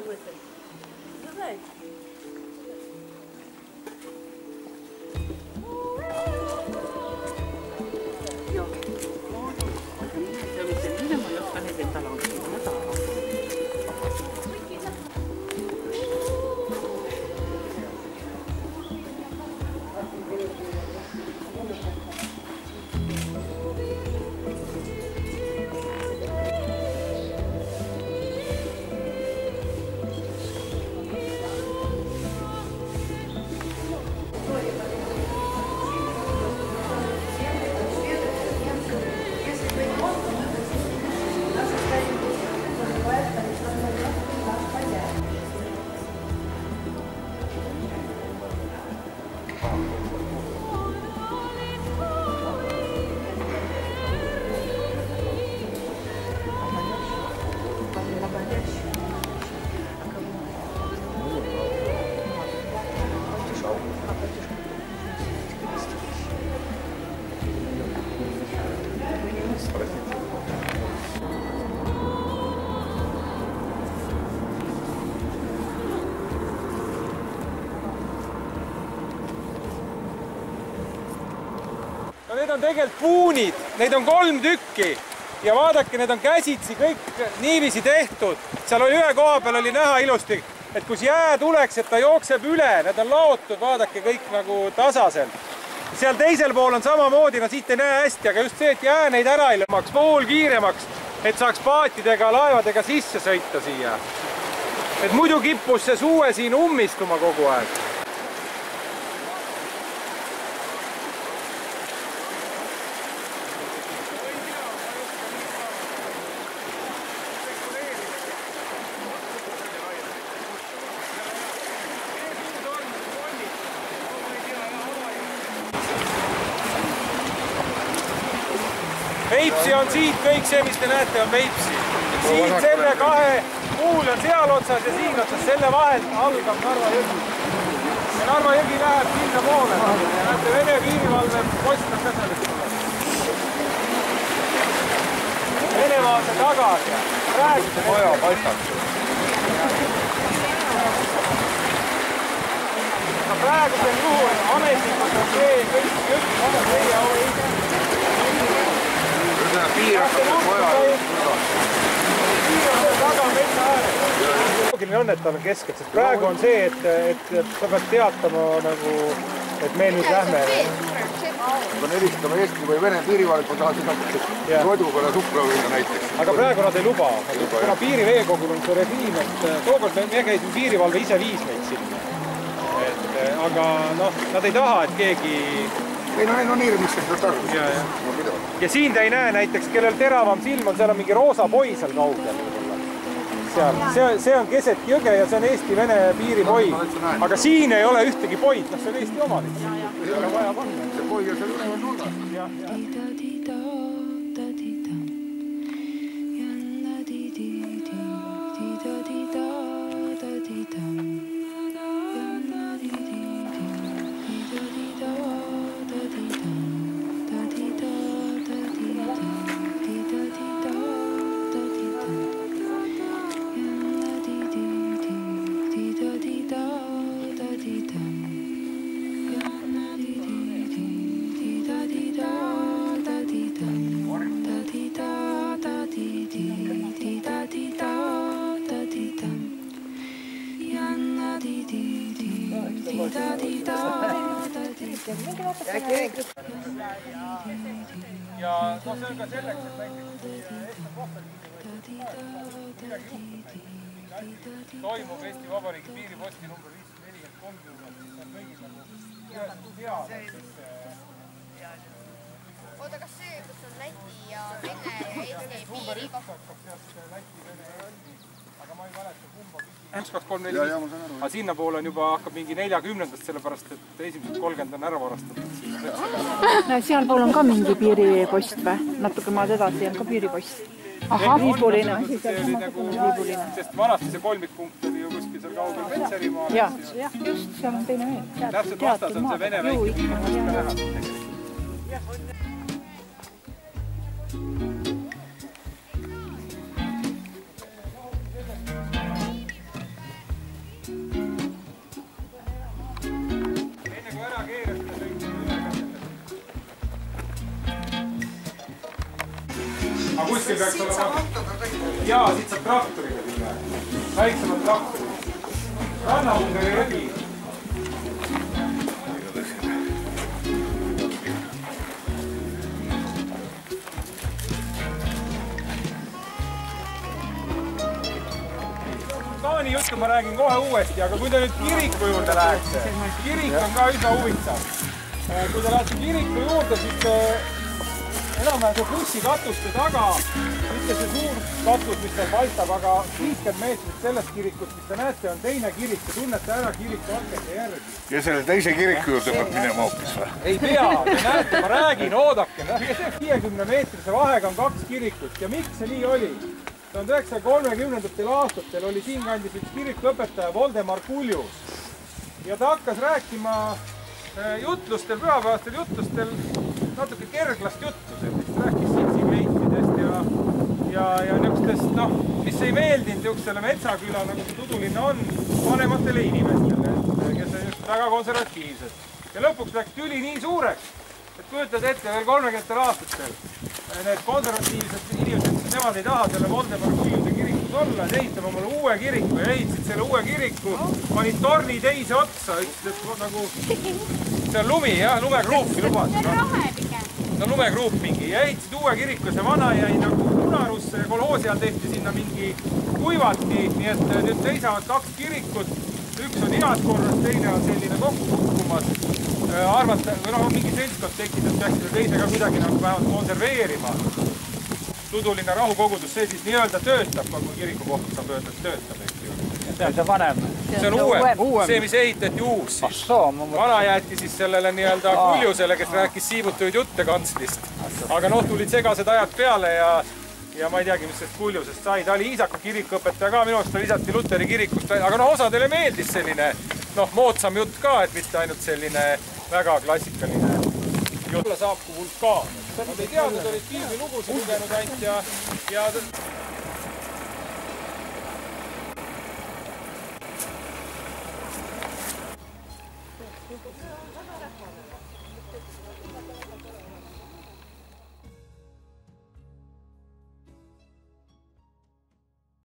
mõtlen. Давай. Joo. Ja miten minä mä jotta niiden taloudessa jotain. No need on tegelikult puunid, neid on 3 tükki ja vaadake, need on käsitsi kõik niiviisi tehtud. Seal oli ühe koha peal oli näha ilusti, et kus jää tuleks, et ta jookseb üle, need on laotud, vaadake kõik nagu tasaselt. Seal teisel pool on samamoodi, no siit ei näe hästi, aga just see, et jää neid ära ei lõmaks pool kiiremaks, et saaks paatidega, laevadega sisse sõita siia. Et muidu kippus see suue siin ummistuma kogu aeg. Veipsi on siit, kõik see, mis te näete, on Veipsi. Siit selle 2 puul on seal otsas ja siin otsas, selle vahel algab Narva jõgi. Ja Narva jõgi läheb sinna poole. Ja näete, Vene piirivalve post on ka sellest poole. Venemaa on see tagas ja praegu see poja paistab. Praegusel juhul ametlikult on see kõik jõgi oma teie au loogiline on, et ta on keskelt, sest praegu on see, et sa pead teatama nagu, et me nüüd lähme. Ma helistama Eesti või Vene piirivalvet, ma tahan seda rodu peale supra võida näiteks. Aga praegu nad ei luba. Kuna piiriveekogul on see režiim, et tookord me käisime piirivalve ise viis meid sinna. Aga noh, nad ei taha, et keegi... Ei, no neil on hirmist seda tarvis. Ja siin te ei näe näiteks, kellel teravam silm on, seal on mingi roosa poi seal kaugel. See on keset jõge ja see on Eesti-Vene piiripoi. Aga siin ei ole ühtegi poid, see on Eesti omalik. Ei ole vaja panna. See poi on seal üleval nurgas. Ja no see on ka selleks, et näiteks Eesti kohvalikud toimub Eesti Vabariigi piiriposti number 543 juures, siis on kõigil nagu head. Oota, kas see, kus on Läti ja Vene ja Eesti piiri Aga ma ei mäleta kumba küsi. 1, 2, 3, 4, 5. Aga sinna poole on juba hakkab mingi 40-ndast, sellepärast et esimesed 30 on ära varastatud. Sealpool on ka mingi piiripost või? Natuke maad edasi on ka piiripost. Aha, viibuline. Sest vanasti see kolmikpunkt oli ju kuskil seal kaugel Petserimaal. Jah, just, seal on teine veel. Täpselt vastas on see Vene väike piiripost ka näha tegelikult. aga kuskil peaks olema... Jaa, siit saab traktoriga üle. Väiksemad traktorid. Rannaungari rebi. Taani juttu ma räägin kohe uuesti, aga kui te nüüd kiriku juurde lähete, kirik on ka üsna huvitav. Kui te lähete kiriku juurde, siis enam-vähem see bussikatuste taga, mitte see suur katus, mis seal paistab, aga 50 meetrit sellest kirikust, mis te näete, on teine kirik ja tunnete ära kiriku akende järgi. Ja selle teise kiriku juurde peab minema hoopis või? Ei pea, te näete, ma räägin, oodake. 50 meetrise vahega on 2 kirikut ja miks see nii oli? 1930. aastatel oli siinkandis üks kirikuõpetaja Voldemar Kuljus ja ta hakkas rääkima jutlustel, pühapäevastel jutlustel natuke kerglast juttu, sellist rääkis sitsikleitidest ja niisugustest, noh, mis ei meeldinud niisugusele metsaküla, nagu see Tudulinna on, vanematele inimestele, kes on just väga konservatiivsed. Ja lõpuks läks tüli nii suureks, et kujutad ette veel 30. aastatel need konservatiivsed inimesed, nemad ei taha selle Voldemar Kuljuse kirikus olla, ehitame omale uue kiriku ja ehitasid selle uue kiriku, panid torni teise otsa, ütlesid, et nagu see on lumi, jah, lumekruupi lubas. No lumekruup mingi ja ehitasid uue kiriku, see vana jäi nagu unarusse ja kolhoosi all tehti sinna mingi kuivati, nii et nüüd seisavad 2 kirikut, üks on heas korras, teine on selline kokku kukkumas. Arvata, või noh, mingi seltskond tekib, et peaks seda teise ka kuidagi nagu vähemalt konserveerima. Tudulinna rahukogudus, see siis nii-öelda töötab, kui kiriku kohta saab öelda, et töötab. See on see vanem. See on uuem. See, mis ehitati uus. Vana jäeti siis sellele nii-öelda Kuljusele, kes rääkis siibutuid jutte kantslist. Aga noh, tulid segased ajad peale ja ma ei teagi, mis sellest Kuljusest sai. Ta oli Iisaku kirikuõpetaja ka, minu arust ta visati Luteri kirikust. Aga noh, osadele meeldis selline moodsam jutt ka, et mitte ainult selline väga klassikaline jutt. Saab kui vulkaan. Nad ei teadnud, olid filmilugusid lugenud ainult ja